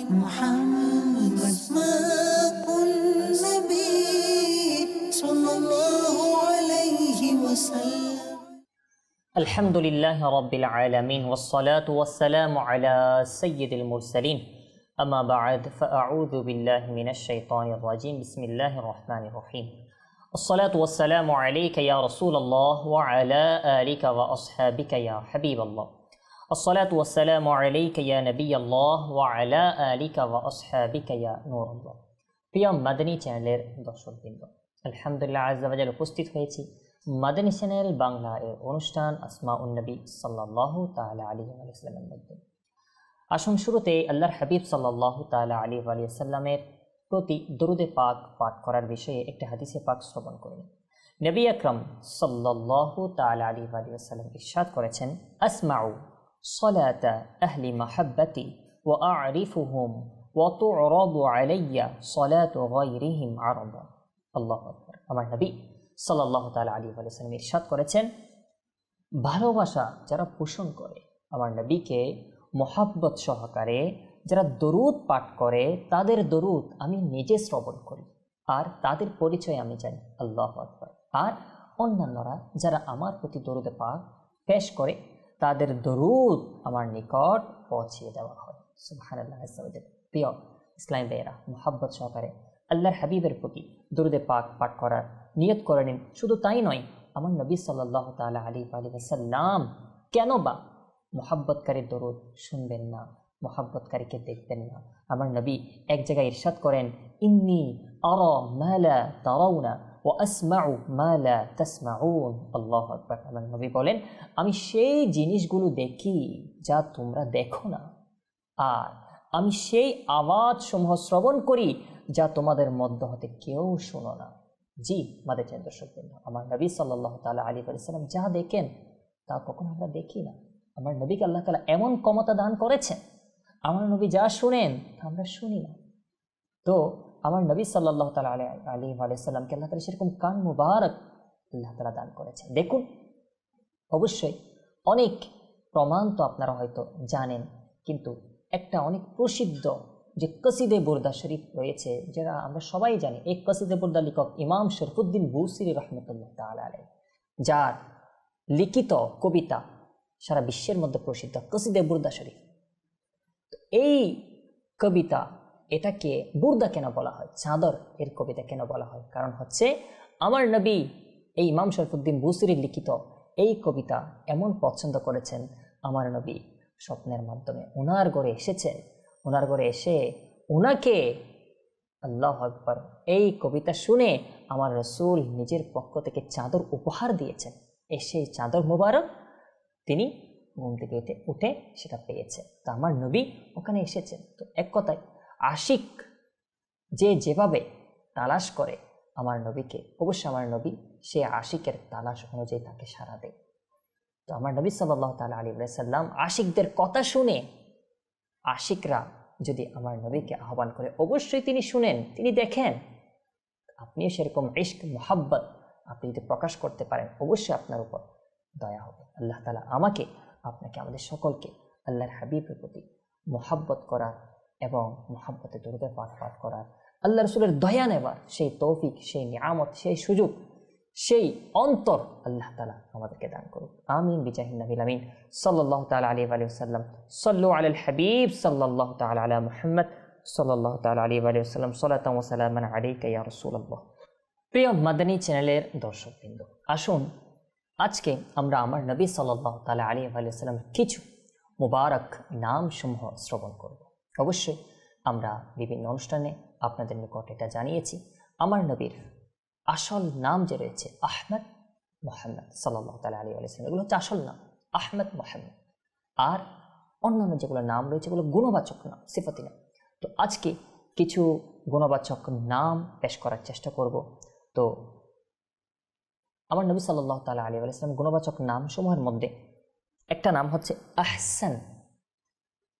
محمد أسماء النبي صلى الله عليه وسلم. الحمد لله رب العالمين والصلاة والسلام على سيد المرسلين أما بعد فأعوذ بالله من الشيطان الرجيم بسم الله الرحمن الرحيم الصلاة والسلام عليك يا رسول الله وعلى آلك وأصحابك يا حبيب الله الصلاة والسلام عليك يا نبي الله وعلى آلك وأصحابك يا نور الله প্রিয় মাদানী চ্যানেলের দর্শকবৃন্দ আলহামদুলিল্লাহ আযজা ওয়া জাল্লা উপস্থিত হয়েছি মাদানী চ্যানেল বাংলা এর অনুষ্ঠান আসমাউন নবী সাল্লাল্লাহু তাআলা আলাইহি ওয়া সাল্লামের মধ্যে আসুন শুরুতে আল্লাহর হাবিব সাল্লাল্লাহু তাআলা আলাইহি ওয়া সাল্লামের প্রতি দরুদে পাক পাঠ করার বিষয়ে একটি হাদিসে পাক শ্রবণ করুন। নবী আকরাম সাল্লাল্লাহু তাআলা আলাইহি ওয়া সাল্লাম ইরশাদ করেছেন আসমাউ সালাতা আহলি মাহাব্বতি ওয়া আ'রিফুহুম ওয়া তু'রাদু আলাইয়া সালাতু গায়রিহিম আরদা। আল্লাহু আকবার। আমার নবী সাল্লাল্লাহু তাআলা আলাইহি ওয়া সাল্লাম ইরশাদ করেছেন ভালোবাসা যারা পোষণ করে আমার নবীকে মোহাব্বত সহকারে যারা দরুদ পাঠ করে তাদের দরুদ আমি নিজে শ্রবণ করি আর তাদের পরিচয় আমি জানি। আল্লাহু আকবার। আর অন্যান্যরা যারা আমার প্রতি দরুদে পাক পেশ করে তাদের দরুদ আমার নিকট পৌঁছিয়ে দেওয়া হয়। সুবহানাল্লাহ। প্রিয় ইসলামী ভাইয়েরা, মোহাব্বত সহকারে আল্লাহর হাবিবের প্রতি দরুদে পাক পাঠ করার নিয়ত করে নিন। শুধু তাই নয়, আমার নবী সাল্লাল্লাহু তাআলা আলাইহি ওয়া সাল্লাম কেন বা মোহাব্বতকারীর দরুদ শুনবেন না, মোহাব্বতকারীকে দেখবেন না? আমার নবী এক জায়গায় ইরশাদ করেন ইন্নী আরা মা লা তারাউনা ওয়া আসমাউ মা লা তাসমাউন। আল্লাহু আকবার। আমার নবী বলেন আমি সেই জিনিসগুলো দেখি যা তোমরা দেখো না, আর আমি সেই আওয়াজসমূহ শ্রবণ করি যা তোমাদের মধ্য হতে কেউ শোনো না। জি মাদের দর্শকবৃন্দ, আমার নবী সাল্লাল্লাহু তাআলা আলাইহি ওয়া সাল্লাম যা দেখেন তা কখনো আমরা দেখি না। আমার নবীকে আল্লাহ তাআলা এমন ক্ষমতা দান করেছেন, আমার নবী যা শুনেন তা আমরা শুনি না। তো আমার নবী সাল্লাল্লাহু তাআলা আলাইহি ওয়া সাল্লামকে আল্লাহ তাআলা সেরকম কান মুবারক আল্লাহ তাআলা দান করেছেন। দেখুন, অবশ্যই অনেক প্রমাণ তো আপনারা হয়তো জানেন, কিন্তু একটা অনেক প্রসিদ্ধ যে কসিদে বুরদা শরীফ রয়েছে, যারা আমরা সবাই জানি, এই কসিদে বুরদা লেখক ইমাম শরফুদ্দিন বুসিরি রহমতুল্লাহ তাআলা আলাইহি, যার লিখিত কবিতা সারা বিশ্বের মধ্যে প্রসিদ্ধ কসিদে বুরদা শরীফ। এই কবিতা, এটাকে বুরদা কেন বলা হয়, চাদর এর কবিতা কেন বলা হয়? কারণ হচ্ছে আমার নবী এই ইমাম শরফুদ্দিন বুসিরির লিখিত এই কবিতা এমন পছন্দ করেছেন, আমার নবী স্বপ্নের মাধ্যমে ওনার ঘরে এসেছেন, ওনার ঘরে এসে ওনাকে আল্লাহু আকবার এই কবিতা শুনে আমার রাসূল নিজের পক্ষ থেকে চাদর উপহার দিয়েছেন। সেই চাদর মুবারক তিনি ঘুম থেকে উঠে সেটা পেয়েছে। তো আমার নবী ওখানে এসেছেন। তো এক কথায় আশিক যে যেভাবে তালাশ করে আমার নবীকে, অবশ্যই আমার নবী সে আশিকের তালাশ অনুযায়ী তাকে সাড়া দেয়। তো আমার নবী সাল্লাল্লাহু তাআলা আলাইহি ওয়া সাল্লাম আশিকদের কথা শুনে, আশিকরা যদি আমার নবীকে আহ্বান করে অবশ্যই তিনি শুনেন, তিনি দেখেন। আপনিও সেরকম ইশক মোহাব্বত আপনি যদি প্রকাশ করতে পারেন, অবশ্যই আপনার উপর দয়া হবে। আল্লাহ তাআলা আমাকে, আপনাকে, আমাদের সকলকে আল্লাহর হাবিবের প্রতি মোহাব্বত করার এবং মোহাব্বতে দরুদ পাঠ করার, আল্লাহ রাসূলের দয়া নেবার সেই তৌফিক, সেই নিয়ামত, সেই সুযোগ, সেই অন্তর আল্লাহ তাআলা আমাদেরকে দান করুন। আমিন বিজাহিন নবিল আমিন সাল্লাল্লাহু তাআলা আলাইহি ওয়া সাল্লাম। সাল্লু আলাল হাবিব সাল্লাল্লাহু তাআলা আলা মুহাম্মদ সাল্লাল্লাহু তাআলা আলাইহি ওয়া সাল্লাম। সালাতান ওয়া সালামান আলাইকা ইয়া রাসূলুল্লাহ। প্রিয় মাদানী চ্যানেলের দর্শকবৃন্দ, আসুন আজকে আমরা আমার নবী সাল্লাল্লাহু তাআলা আলাইহি ওয়া সাল্লাম কিছু মুবারক নামসমূহ শ্রবণ করব। অবশ্যই আমরা বিভিন্ন অনুষ্ঠানে আপনাদের নিকট এটা জানিয়েছি, আমার নবীর আসল নাম যে রয়েছে আহমদ মুহাম্মদ সাল্লাল্লাহু তাআলা আলাইহি ওয়া সাল্লাম, এগুলো হচ্ছে আসল নাম আহমদ মুহাম্মদ। আর অন্যান্য যেগুলো নাম রয়েছে এগুলো গুণবাচক নাম, সিফাতি নাম। তো আজকে কিছু গুণবাচক নাম পেশ করার চেষ্টা করব। তো আমার নবী সাল্লাল্লাহু তাআলা আলাইহি ওয়া সাল্লাম গুণবাচক নাম সমূহের মধ্যে একটা নাম হচ্ছে আহসান।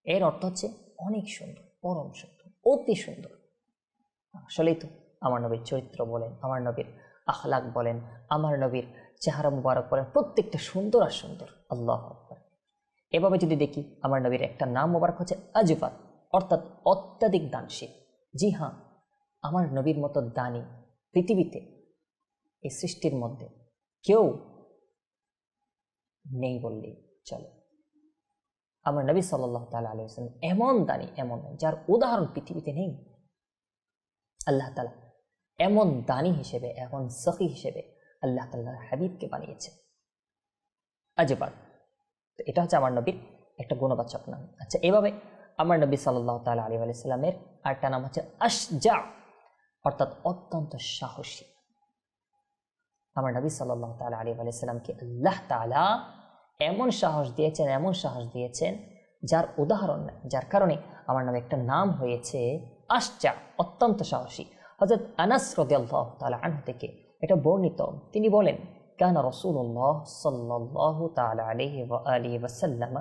এর অর্থ হচ্ছে অনেক সুন্দর, পরম সুন্দর, অতি সুন্দর। আসলেই তো আমার নবীর চরিত্র বলেন, আমার নবীর আখলাক বলেন, আমার নবীর চেহারা মুবারক বলেন, প্রত্যেকটা সুন্দর আর সুন্দর। আল্লাহু আকবার। এভাবে যদি দেখি, আমার নবীর একটা নাম মুবারক হচ্ছে আজওয়াদ। অর্থাৎ অত্যাধিক দানশীল। জি হ্যাঁ, আমার নবীর মতো দানী পৃথিবীতে এই সৃষ্টির মধ্যে কেউ নেই বললেই চলে। আমার নবী সাল্লাল্লাহু তাআলা আলাইহি ওয়াসাল্লাম এমন দানী, এমন যার উদাহরণ পৃথিবীতে নেই। আল্লাহ তাআলা এমন দানী হিসেবে, এমন সখী হিসেবে আল্লাহ তাআলা হাবিবকে বানিয়েছেন। আজবাদ। তো এটা হচ্ছে আমার নবীর একটা গুণবাচক নাম। আচ্ছা, এভাবে আমার নবী সাল্লাল্লাহু তাআলা আলাইহি ওয়াসাল্লামের আরেকটা নাম হচ্ছে আশজা, অর্থাৎ অত্যন্ত সাহসী। আমার নবী সাল্লাল্লাহু তাআলা আলাইহি ওয়াসাল্লামকে আল্লাহ তাআলা এমন সাহস দিয়েছেন যার উদাহরণ নেই, যার কারণে আমার নামে একটা নাম হয়েছে আশজা, অত্যন্ত সাহসী। হযরত আনাস রাদিয়াল্লাহু তাআলা আনহু থেকে এটা বর্ণিত, তিনি বলেন, কানা রাসূলুল্লাহ সাল্লাল্লাহু তাআলা আলাইহি ওয়া আলিহি ওয়াসাল্লাম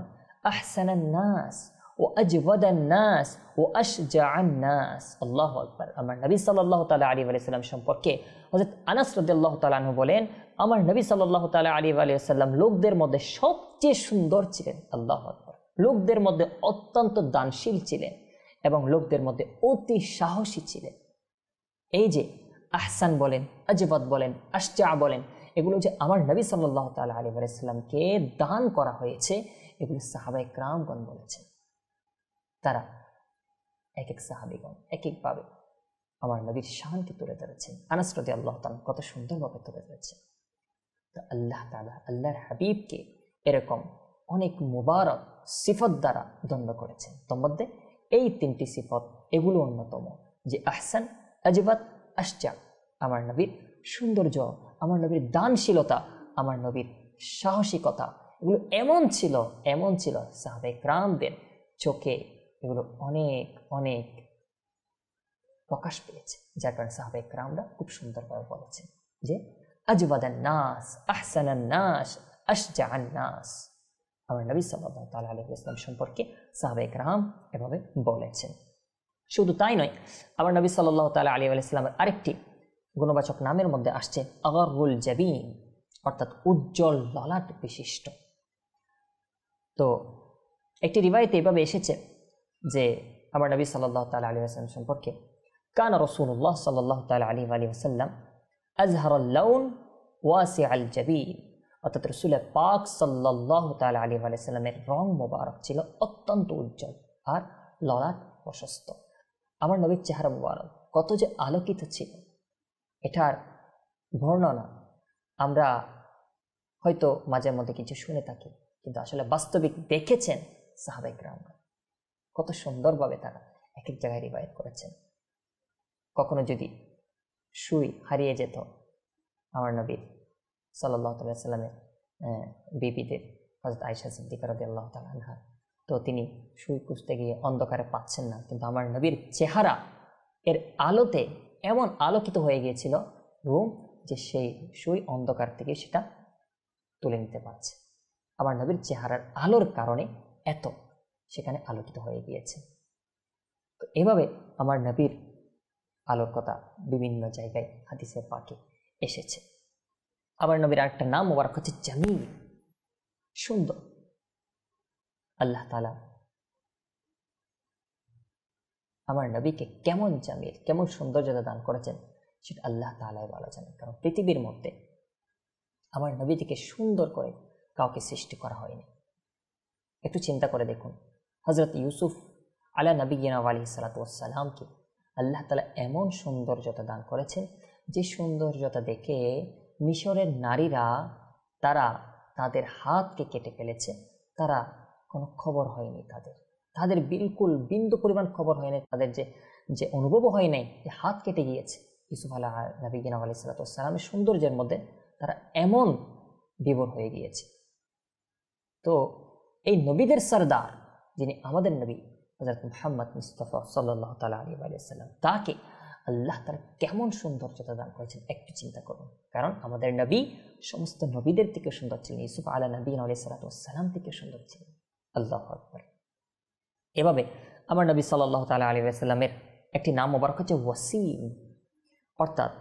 আহসানান নাস ওয়া আজওয়াদান নাস ওয়া আশজাআন নাস। আল্লাহু আকবার। আমার নবী সাল্লাল্লাহু তাআলা আলাইহি ওয়াসাল্লাম সম্পর্কে হযরত আনাস রাদিয়াল্লাহু তাআলা আনহু বলেন, আমার নবী সাল্লাল্লাহু তাআলা আলাইহি ওয়াসাল্লাম লোকদের মধ্যে সবচেয়ে সুন্দর ছিলেন। আল্লাহু আকবার। লোকদের মধ্যে অত্যন্ত দানশীল ছিলেন এবং লোকদের মধ্যে অতি সাহসী ছিলেন। এই যে আহসান বলেন, আজওয়াদ বলেন, আশজা বলেন, এগুলো যে আমার নবী সাল্লাল্লাহু তাআলা আলাইহি ওয়াসাল্লামকে দান করা হয়েছে, এগুলো সাহাবায়ে কেরামগণ বলেছেন। তারা এক এক সাহাবীগণ এক একভাবে আমার নবীর শানকে তুলে ধরেছেন। আনাস রাদিয়াল্লাহু তাআলা কত সুন্দরভাবে তুলে ধরেছেন। তো আল্লাহ তাআলা আল্লাহর হাবিবকে এরকম অনেক মুবারক সিফত দ্বারা দণ্ড করেছেন। তোর মধ্যে এই তিনটি সিফত, এগুলো অন্যতম, যে আহসান, আজওয়াদ, আশজা। আমার নবীর সৌন্দর্য, আমার নবীর দানশীলতা, আমার নবীর সাহসিকতা, এগুলো এমন ছিল সাহাবায়ে কেরামদের চোখে এগুলো অনেক অনেক প্রকাশ পেয়েছে, যার কারণে সাহাবায়ে কেরামরা খুব সুন্দরভাবে বলেছেন যে আজওয়াদান নাস, আহসানান নাস, আশজাআন নাস। আমার নবী সাল্লাল্লাহু তাআলা আলাইহি ওয়াসাল্লাম সম্পর্কে সাহাবায়ে কেরাম এভাবে বলেছেন। শুধু তাই নয়, আমার নবী সাল্লাল্লাহু তাআলা আলাইহি ওয়াসাল্লামের আরেকটি গুণবাচক নামের মধ্যে আসছে আগরুল জাবিন, অর্থাৎ উজ্জ্বল ললাট বিশিষ্ট। তো একটি রিওয়ায়াতে এভাবে এসেছে যে আমার নবী সাল্লাল্লাহু তাআলা আলাইহি ওয়াসাল্লাম সম্পর্কে, কানা রাসূলুল্লাহ সাল্লাল্লাহু তাআলা আলাইহি ওয়াসাল্লাম আযহারাল লাউন ওয়াসিআল জাবিন, অর্থাৎ রাসূল পাক সাল্লাল্লাহু তাআলা আলাইহি ওয়াসাল্লামের রং মোবারক ছিল অত্যন্ত উজ্জ্বল আর ললাট প্রশস্ত। আমার নবীর চেহারা মোবারক কত যে আলোকিত ছিল, এটার বর্ণনা আমরা হয়তো মাঝে মধ্যে কিছু শুনে থাকি, কিন্তু আসলে বাস্তবিক দেখেছেন সাহাবায়ে কেরামরা। কত সুন্দরভাবে তারা এক এক জায়গায় রিওয়ায়াত করেছেন। কখনো যদি সুই হারিয়ে যেত আমার নবীর সাল্লাল্লাহু আলাইহি ওয়াসাল্লামের বিবিদের, হযরত আয়েশা সিদ্দিকা রাদিয়াল্লাহু তাআলা আনহা, তো তিনি সুই খুঁজতে গিয়ে অন্ধকারে পাচ্ছেন না, কিন্তু আমার নবীর চেহারা এর আলোতে এমন আলোকিত হয়ে গিয়েছিল রুম, যে সেই সুই অন্ধকার থেকে সেটা তুলে নিতে পারছে। আমার নবীর চেহারার আলোর কারণে এত সেখানে আলোকিত হয়ে গিয়েছে। তো এভাবে আমার নবীর আলোর কথা বিভিন্ন জায়গায় হাদিসে পাকে এসেছে। আমার নবীর আরেকটা নাম মোবারক হচ্ছে জামিল, সুন্দর। আল্লাহ তাআলা আমার নবীকে কেমন জামিল, কেমন সৌন্দর্যতা দান করেছেন সেটা আল্লাহ তাআলাই ভালো জানেন। কারণ পৃথিবীর মধ্যে আমার নবী থেকে সুন্দর করে কাউকে সৃষ্টি করা হয়নি। একটু চিন্তা করে দেখুন, হযরত ইউসুফ আলা নবিয়িনা ওয়া আলাইহিস সালাতু ওয়াস সালামকে আল্লাহ তাআলা এমন সৌন্দর্যতা দান করেছেন, যে সৌন্দর্যতা দেখে মিশরের নারীরা তারা তাদের হাতকে কেটে ফেলেছে। তারা কোনো খবর হয়নি, তাদের বিলকুল বিন্দু পরিমাণ খবর হয়নি, তাদের যে অনুভবও হয় নাই যে হাত কেটে গিয়েছে। ইউসুফ আলা নবিয়িনা ওয়া আলাইহিস সালাতু ওয়াস সালামের সৌন্দর্যের মধ্যে তারা এমন বিভোর হয়ে গিয়েছে। তো এই নবীদের সরদার যিনি আমাদের নবী হযরত মুহাম্মদ মুস্তাফা সাল্লাল্লাহু তাআলা আলাইহি ওয়াসাল্লাম, তাকে আল্লাহ তাআলা কেমন সৌন্দর্যতা দান করেছেন একটু চিন্তা করুন। কারণ আমাদের নবী সমস্ত নবীদের থেকে সুন্দর ছিলেন, ইউসুফ আলা নবিয়িনা আলাইহিস সালাতু ওয়াস সালাম থেকে সুন্দর ছিলেন। আল্লাহু আকবার। এভাবে আমার নবী সাল্লাল্লাহু তাআলা আলাইহি ওয়াসাল্লামের একটি নাম মোবারক হচ্ছে ওয়াসিম, অর্থাৎ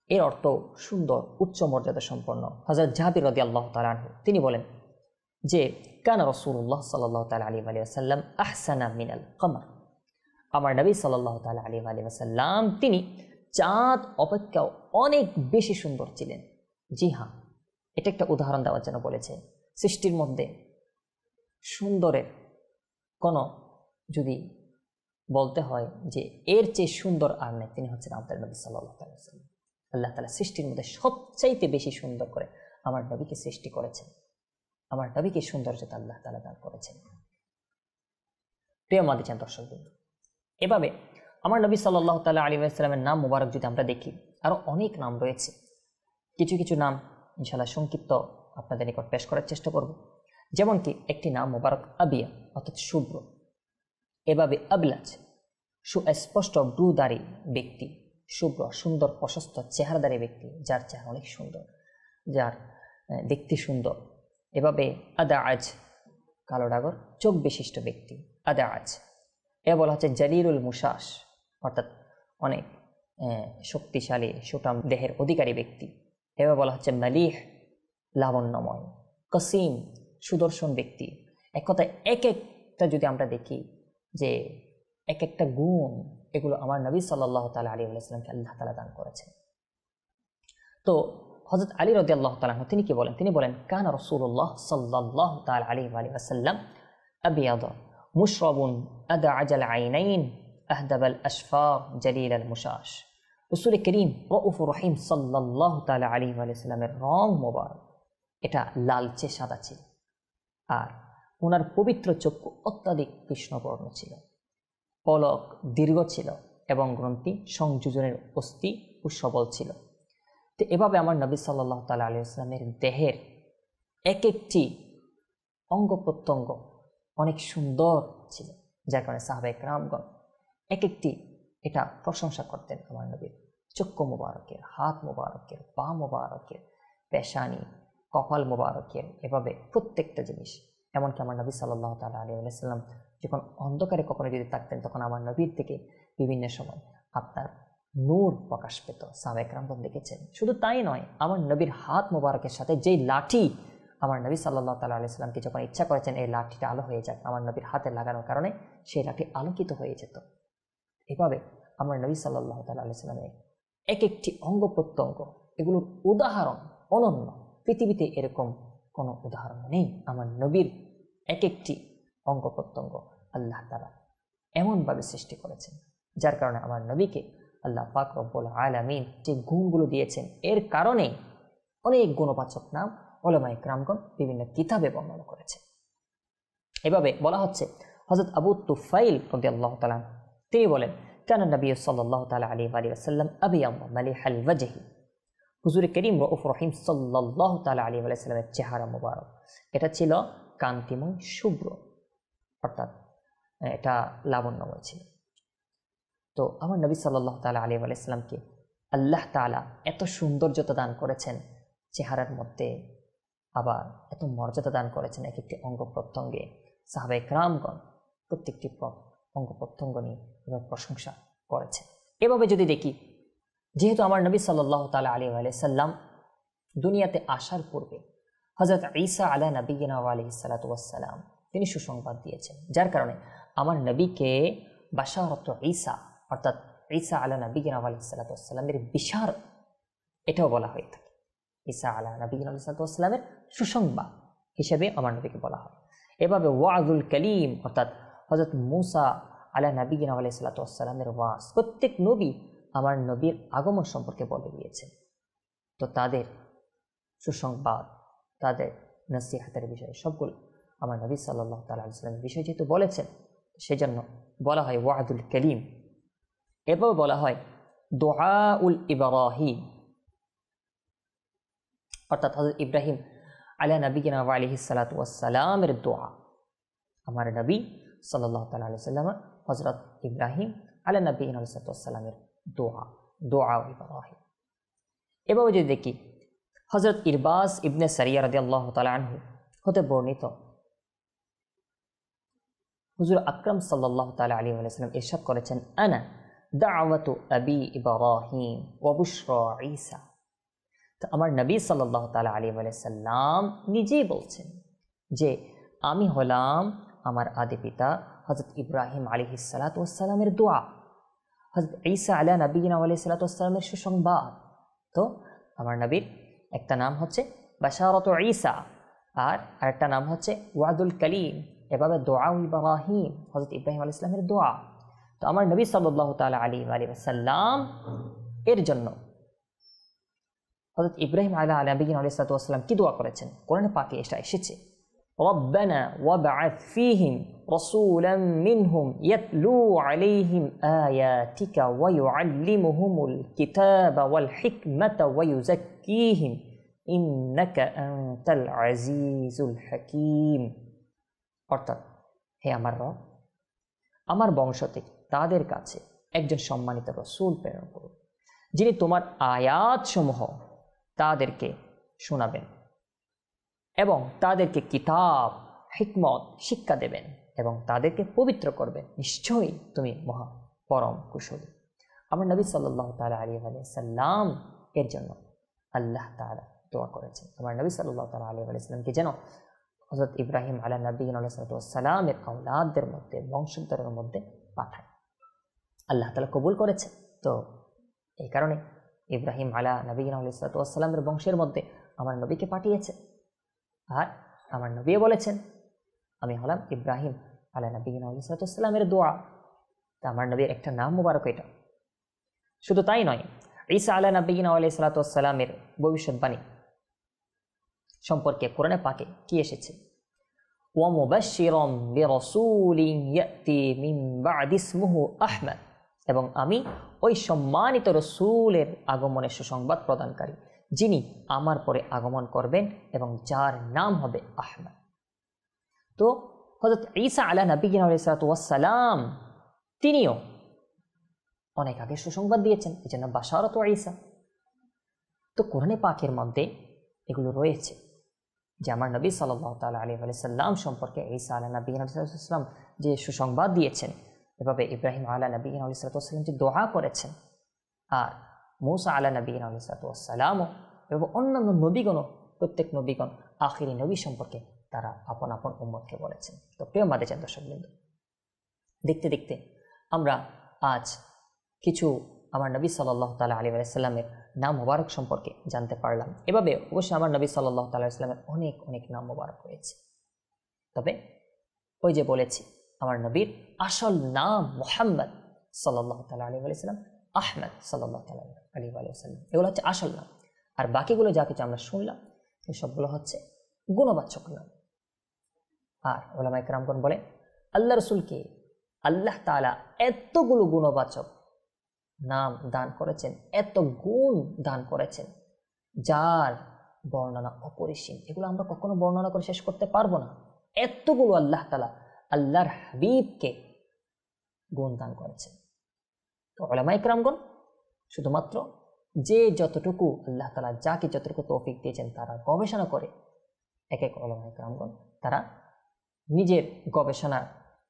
এর অর্থ সুন্দর, উচ্চ মর্যাদা সম্পন্ন। হযরত জাবির রাদিয়াল্লাহু তাআলা আনহু তিনি বলেন যে কানা রাসূলুল্লাহ সাল্লাল্লাহু তাআলা আলাইহি ওয়াসাল্লাম আহসানা মিনাল কমর, আমার নবী সাল্লাল্লাহু তাআলা আলাইহি ওয়াসাল্লাম তিনি চাঁদ অপেক্ষাও অনেক বেশি সুন্দর ছিলেন। জি হ্যাঁ, এটা একটা উদাহরণ দেওয়ার জন্য বলেছে। সৃষ্টির মধ্যে সুন্দরের কোনো যদি বলতে হয় যে এর চেয়ে সুন্দর আর নেই, তিনি হচ্ছেন আমাদের নবী সাল্লাল্লাহু আলাইহি ওয়াসাল্লাম। আল্লাহ তাআলা সৃষ্টির মধ্যে সবচাইতে বেশি সুন্দর করে আমার নবীকে সৃষ্টি করেছেন। আমার নবীকে সৌন্দর্যতা আল্লাহ তাআলা দান করেছেন। প্রিয় মাদিজান দর্শকবৃন্দ, এভাবে আমার নবী সাল্লাল্লাহু তাআলা আলাইহি ওয়াসাল্লামের নাম মুবারক যদি আমরা দেখি, আরও অনেক নাম রয়েছে। কিছু কিছু নাম ইনশাআল্লাহ সংক্ষিপ্ত আপনাদের নিকট পেশ করার চেষ্টা করব। যেমন কি একটি নাম মুবারক আবিয়া, অর্থাৎ শুভ্র। এভাবে আবলাজ, সুস্পষ্ট ব্রুদারি ব্যক্তি, শুভ্র সুন্দর প্রশস্ত চেহারাদারি ব্যক্তি, যার চেহারা অনেক সুন্দর, যার দেখতে সুন্দর। এভাবে আদা আজ, কালো ডাগর চোখ বিশিষ্ট ব্যক্তি, আদা আজ। এ বলা হচ্ছে জালিলুল মুশাস, অর্থাৎ অনেক শক্তিশালী সুঠাম দেহের অধিকারী ব্যক্তি। এভাবে বলা হচ্ছে মালিহ, লাবণ্যময়। কসিম, সুদর্শন ব্যক্তি। এক কথায় এক একটা যদি আমরা দেখি যে এক একটা গুণ, এগুলো আমার নবী সাল্লাল্লাহু তাআলা আলাইহি ওয়াসাল্লামকে আল্লাহ তাআলা দান করেছেন। তো হযরত আলী রাদিয়াল্লাহু তাআলা তিনি কি বলেন? তিনি বলেন কানা রাসূলুল্লাহ সাল্লাল্লাহু তাআলা আলাইহি ওয়াসাল্লাম আবিয়াদ মুশরাবুন আদআজাল আইনাইন আহদাবাল আশফার জালিলাল মুশাশ। রাসূল করিম রাউফুর রহিম সাল্লাল্লাহু তাআলা আলাইহি ওয়াসাল্লামের রং মোবারক এটা লালচে সাদা ছিল, আর ওনার পবিত্র চক্ষু অত্যাধিক কৃষ্ণবর্ণ ছিল, পলক দীর্ঘ ছিল এবং গ্রন্থি সংযোজনের অস্থি ও সবল ছিল। তো এভাবে আমার নবী সাল্লাল্লাহু তাআলা আলাইহি ওয়াসাল্লামের দেহের এক একটি অঙ্গ প্রত্যঙ্গ অনেক সুন্দর ছিল, যার কারণে সাহাবায়ে কেরামগণ এক একটি এটা প্রশংসা করতেন আমার নবীর। চক্ষু মুবারকের, হাত মুবারকের, পা মুবারকের, পেশানি, কপাল মুবারকের, এভাবে প্রত্যেকটা জিনিস। এমনকি আমার নবী সাল্লাল্লাহু তাআলা আলাইহি ওয়াসাল্লাম যখন অন্ধকারে কখনো যদি থাকতেন, তখন আমার নবীর থেকে বিভিন্ন সময় আপনার নূর প্রকাশ পেত। সাহাবায়ে কেরামগণ দেখেছেন। শুধু তাই নয়, আমার নবীর হাত মুবারকের সাথে যেই লাঠি আমার নবী সাল্লাল্লাহু তাআলা আলাইহি ওয়াসাল্লামকে যখন ইচ্ছা করেছেন এই লাঠিটা আলো হয়ে যাক, আমার নবীর হাতে লাগানোর কারণে সেই লাঠি আলোকিত হয়ে যেত। এভাবে আমার নবী সাল্লাল্লাহু তাআলা আলাইহি ওয়াসাল্লামের এক একটি অঙ্গ প্রত্যঙ্গ, এগুলোর উদাহরণ অনন্য। পৃথিবীতে এরকম কোনো উদাহরণ নেই। আমার নবীর এক একটি অঙ্গ প্রত্যঙ্গ আল্লাহ তাআলা এমনভাবে সৃষ্টি করেছেন, যার কারণে আমার নবীকে আল্লাহ পাক রব্বুল আলামিন যে গুণগুলো দিয়েছেন, এর কারণে অনেক গুণবাচক নাম উলামায়ে কেরামগণ বিভিন্ন কিতাবে বর্ণনা করেছে। এভাবে বলা হচ্ছে হযরত আবু তুফাইল রাদিয়াল্লাহু তাআলা তিনি বলেন কানা নবী সাল্লাল্লাহু তাআলা আলাইহি ওয়াসাল্লাম আবিয়াম মালিহাল ওয়াজহি। হুজুর করিম রাউফুর রহিম সাল্লাল্লাহু তাআলা আলাইহি ওয়াসাল্লামের চেহারা মুবারক এটা ছিল কান্তিময়, শুভ্র, অর্থাৎ এটা লাবণ্যময় ছিল। তো আমার নবী সাল্লাল্লাহু তাআলা আলাইহি ওয়াসাল্লামকে আল্লাহ তাআলা এত সৌন্দর্যতা দান করেছেন চেহারার মধ্যে, আবার এত মর্যাদা দান করেছেন এক একটি অঙ্গ প্রত্যঙ্গে। সাহাবায়ে কেরামগণ প্রত্যেকটি অঙ্গ প্রত্যঙ্গ নিয়ে প্রশংসা করেছেন। এভাবে যদি দেখি, যেহেতু আমার নবী সাল্লাল্লাহু তাআলা আলাইহি ওয়াসাল্লাম দুনিয়াতে আসার পূর্বে হযরত ঈসা আলা নবিয়িনা ওয়া আলাইহিস সালাতু ওয়াস সালাম তিনি সুসংবাদ দিয়েছেন, যার কারণে আমার নবীকে বাশারাতু ঈসা, অর্থাৎ ঈসা আলা নবিয়িনা ওয়া আলাইহিস সালাতু ওয়াস সালামের বিশারত এটাও বলা হয়ে থাকে। ঈসা আলা নবিয়িনা ওয়া আলাইহিস সালাতু ওয়াস সালামের সুসংবাদ হিসেবে আমার নবীকে বলা হয়। এভাবে ওয়াজুল কালিম, অর্থাৎ হযরত মূসা আলা নবিয়িনা ওয়া আলাইহিস সালাতু ওয়াস সালামের ওয়াজ, প্রত্যেক নবী আমার নবীর আগমন সম্পর্কে বলে দিয়েছেন। তো তাদের সুসংবাদ, তাদের নসিহতের বিষয় সবগুলো আমার নবী সাল্লাল্লাহু তাআলা আলাইহি ওয়াসাল্লামের বিষয় যেহেতু বলেছেন, সেজন্য বলা হয় ওয়াদুল কালিম। এভাবে বলা হয় দুআউল ইব্রাহিম, অর্থাৎ হযরত ইব্রাহিম আলা নবিয়িনা ওয়া আলাইহিস সালাতু ওয়াস সালামের দোয়া। আমার নবী সাল্লাল্লাহু তাআলা আলাইহি ওয়াসাল্লাম হযরত ইব্রাহিম আলা নবিয়িনা ওয়া আলাইহিস সালাতু ওয়াস সালামের দোয়া ইব্রাহিম। এভাবে যদি দেখি, হযরত ইরবাস ইবনে সারিয়া রাদিয়াল্লাহু তাআলা আনহু হতে বর্ণিত, হুজুর আকরাম সাল্লাল্লাহু তাআলা আলাইহি ওয়াসাল্লাম ইরশাদ করেছেন আনা দাওয়াতু আবি ইব্রাহিম ওয়া বুশরা ঈসা। তো আমার নবী সাল্লাল্লাহু তাআলা আলাইহি ওয়াসাল্লাম নিজেই বলছেন যে আমি হলাম আমার আদি পিতা হযরত ইব্রাহিম আলাইহিস সালাতু ওয়াস সালামের দোয়া, হযরত ঈসা আলা নবিয়িনা আলাইহিস সালাতু ওয়াস সালামের সুসংবাদ। তো আমার নবীর একটা নাম হচ্ছে বাশারাতু ঈসা, আর আরেকটা নাম হচ্ছে ওয়াদুল কালিম, এভাবে দোয়া ইব্রাহিম, হযরত ইব্রাহিম আলাইহিস সালামের দোয়া। তো আমার নবী সাল্লাল্লাহু তাআলা আলাইহি ওয়াসাল্লাম এর জন্য হযরত ইব্রাহিম আলা নবিয়িনা আলাইহিস সালাতু ওয়াস সালাম কি দোয়া করেছেন, কোরআনে পাকে এটা এসেছে, রব্বানা ওয়াবআথ ফীহিম রাসূলাম মিনহুম ইয়াতলু আলাইহিম আয়াতিকা ওয়া ইউআল্লিমুহুমুল কিতাবা ওয়াল হিকমাতা ওয়া ইউযাক্কিহিম ইন্নাকা আনতাল আজিজুল হাকীম। অর্থাৎ, হে আমার রব, আমার বংশ থেকে তাদের কাছে একজন সম্মানিত রাসূল প্রেরণ করুন, যিনি তোমার আয়াতসমূহ তাদেরকে শোনাবেন এবং তাদেরকে কিতাব হিকমত শিক্ষা দেবেন এবং তাদেরকে পবিত্র করবেন। নিশ্চয়ই তুমি মহা পরম কুশলী। আমার নবী সাল্লাল্লাহু তাআলা আলাইহি ওয়াসাল্লাম এর জন্য আল্লাহ তাআলা দোয়া করেছেন আমার নবী সাল্লাল্লাহু তাআলা আলাইহি ওয়াসাল্লামকে যেন হযরত ইব্রাহিম আলা নবিয়িনা আলাইহিস সালাতু ওয়াস সালামের আওলাদদের মধ্যে, বংশধরের মধ্যে পাঠায়। আল্লাহ তাআলা কবুল করেছে। তো এই কারণে ইব্রাহিম আলা নবিয়িনা আলাইহিস সালাতু ওয়াস সালামের বংশের মধ্যে আমার নবীকে পাঠিয়েছে। আর আমার নবীও বলেছেন, আমি হলাম ইব্রাহিম আলা নবিয়িনা আলাইহিস সালাতু ওয়াস সালামের দোয়া। তা আমার নবীর একটা নাম মুবারক এটা। শুধু তাই নয়, ঈসা আলা নবিয়িনা আলাইহিস সালাতু ওয়াস সালামের ভবিষ্যৎবাণী সম্পর্কে কোরআনে পাকে কি এসেছে, ওয়া মুবাশশিরাম বিরাসূলিন ইয়াতি মিন বা'দি ইসমুহু আহমদ, এবং আমি ওই সম্মানিত রাসূলের আগমনের সুসংবাদ প্রদানকারী, যিনি আমার পরে আগমন করবেন এবং যার নাম হবে আহমদ। তো হযরত ঈসা আলা নবিয়িনা আলাইহিস সালাতু ওয়াস সালাম তিনিও অনেক আগে সুসংবাদ দিয়েছেন, এজন্য বাশারাতু ঈসা। তো কোরআনে পাকের মধ্যে এগুলো রয়েছে যে আমার নবী সাল্লাল্লাহু তাআলা আলাইহি ওয়াসাল্লাম সম্পর্কে ঈসা আলা নবিয়িনা আলাইহিস সালাম যে সুসংবাদ দিয়েছেন, এভাবে ইব্রাহিম আলা নবিয়িনা আলাইহিস সালাম যে দোয়া করেছেন, আর মূসা আলা নবিয়িনা আলাইহিস সালামও এবং অন্যান্য নবীগণও, প্রত্যেক নবীগণ আখিরি নবী সম্পর্কে তারা আপন আপন উম্মতকে বলেছেন। তো প্রিয় মাদেজান দর্শকবৃন্দ, দেখতে দেখতে আমরা আজ কিছু আমার নবী সাল্লাল্লাহু তাআলা আলাইহি ওয়াসাল্লামের নাম মুবারক সম্পর্কে জানতে পারলাম। এভাবে অবশ্যই আমার নবী সাল্লাল্লাহু তাআলা আলাইহি ওয়াসাল্লামের অনেক অনেক নাম মুবারক রয়েছে। তবে ওই যে বলেছি, আমার নবীর আসল নাম মুহাম্মদ সাল্লাল্লাহু তাআলা আলাইহি ওয়াসাল্লাম, আহমদ সাল্লাল্লাহু তাআলা আলাইহি ওয়াসাল্লাম, এগুলো হচ্ছে আসল নাম। আর বাকিগুলো যা কিছু আমরা শুনলাম এই সবগুলো হচ্ছে গুণবাচক নাম। আর উলামায়ে কেরামগণ বলে, আল্লাহ রাসূলকে আল্লাহ তাআলা এতগুলো গুণবাচক নাম দান করেছেন, এত গুণ দান করেছেন, যার বর্ণনা অপরিসীম। এগুলো আমরা কখনো বর্ণনা করে শেষ করতে পারবো না। এতগুলো আল্লাহ তাআলা আল্লাহর হাবিবকে গুণ দান করেছেন। তো উলামায়ে কেরামগণ শুধুমাত্র যে যতটুকু আল্লাহ তাআলা যাকে যতটুকু তৌফিক দিয়েছেন তারা গবেষণা করে, এক এক উলামায়ে কেরামগণ তারা নিজের গবেষণার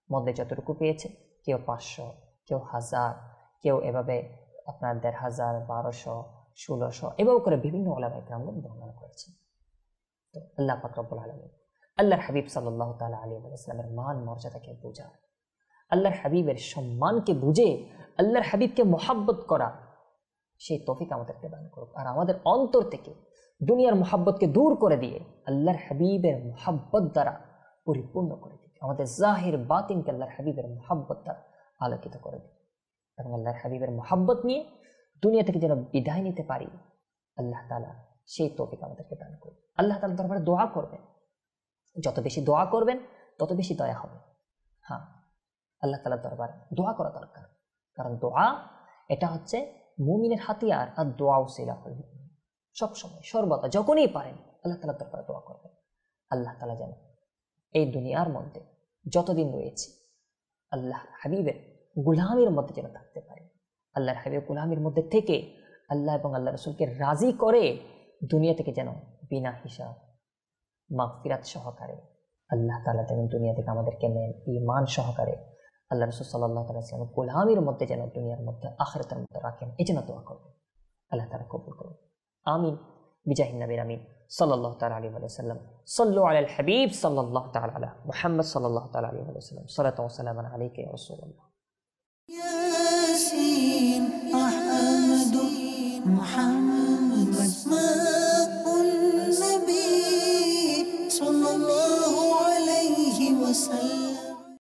মধ্যে যতটুকু পেয়েছে, কেউ 500, কেউ 1000, কেউ এভাবে আপনার 1500, 1200, 1600, এভাবে করে বিভিন্ন উলামায়ে কেরামগণ বর্ণনা করেছেন। তো আল্লাহ পাক রব্বুল আলামিন আল্লাহর হাবিব সাল্লাল্লাহু তাআলা আলাইহি ওয়াসাল্লামের মান মর্যাদাকে বোঝা, আল্লাহর হাবিবের সম্মানকে বুঝে আল্লাহর হাবিবকে মহব্বত করা, সেই তৌফিক আমাদেরকে দান করুক। আর আমাদের অন্তর থেকে দুনিয়ার মহব্বতকে দূর করে দিয়ে আল্লাহর হাবিবের মহব্বত দ্বারা পরিপূর্ণ করে দিক। আমাদের জাহির বাতিনকে আল্লাহর হাবিবের মহব্বত দ্বারা আলোকিত করে দিক এবং আল্লাহর হাবিবের মহব্বত নিয়ে দুনিয়া থেকে যেন বিদায় নিতে পারি, আল্লাহ তাআলা সেই তৌফিক আমাদেরকে দান করুন। আল্লাহ তাআলার দরবারে দোয়া করবেন, যত বেশি দোয়া করবেন তত বেশি দয়া হবে। হ্যাঁ, আল্লাহ তাআলার দরবারে দোয়া করা দরকার, কারণ দোয়া এটা হচ্ছে মুমিনের হাতিয়ার। আর দোয়া সিলাহুল মুমিন, সবসময় সর্বদা যখনই পারেন আল্লাহ তাআলার দরবারে দোয়া করবেন। আল্লাহ তাআলা যেন এই দুনিয়ার মধ্যে যতদিন রয়েছে আল্লাহ হাবিবের গুলামের মধ্যে যেন থাকতে পারে, আল্লাহর হাবিবের গুলামের মধ্যে থেকে আল্লাহ এবং আল্লাহ রাসূলকে রাজি করে দুনিয়া থেকে যেন বিনা হিসাব মাগফিরাত সহকারে আল্লাহ তাআলা যেন দুনিয়া থেকে আমাদেরকে নেন, ঈমান সহকারে আল্লাহ রাসূল সাল্লাল্লাহু আলাইহি ওয়াসাল্লাম গোলামের মধ্যে যেন দুনিয়ার মধ্যে আখিরাতের মধ্যে রাখেন, এই জন্য দোয়া করবেন। আল্লাহ তাআলা কবুল করুন। আমিন বিজাহিন নবীর আমিন সাল্লাল্লাহু তাআলা আলাইহি ওয়া সাল্লাম। সাল্লু আলাল হাবিব সাল্লাল্লাহু তাআলা আলা মুহাম্মদ সাল্লাল্লাহু তাআলা আলাইহি ওয়া সাল্লাম। সালাতু ওয়া সালামু আলাইকা ইয়া রাসূলুল্লাহ। ياسين أحمد محمد أسماء النبي صلى الله عليه وسلم.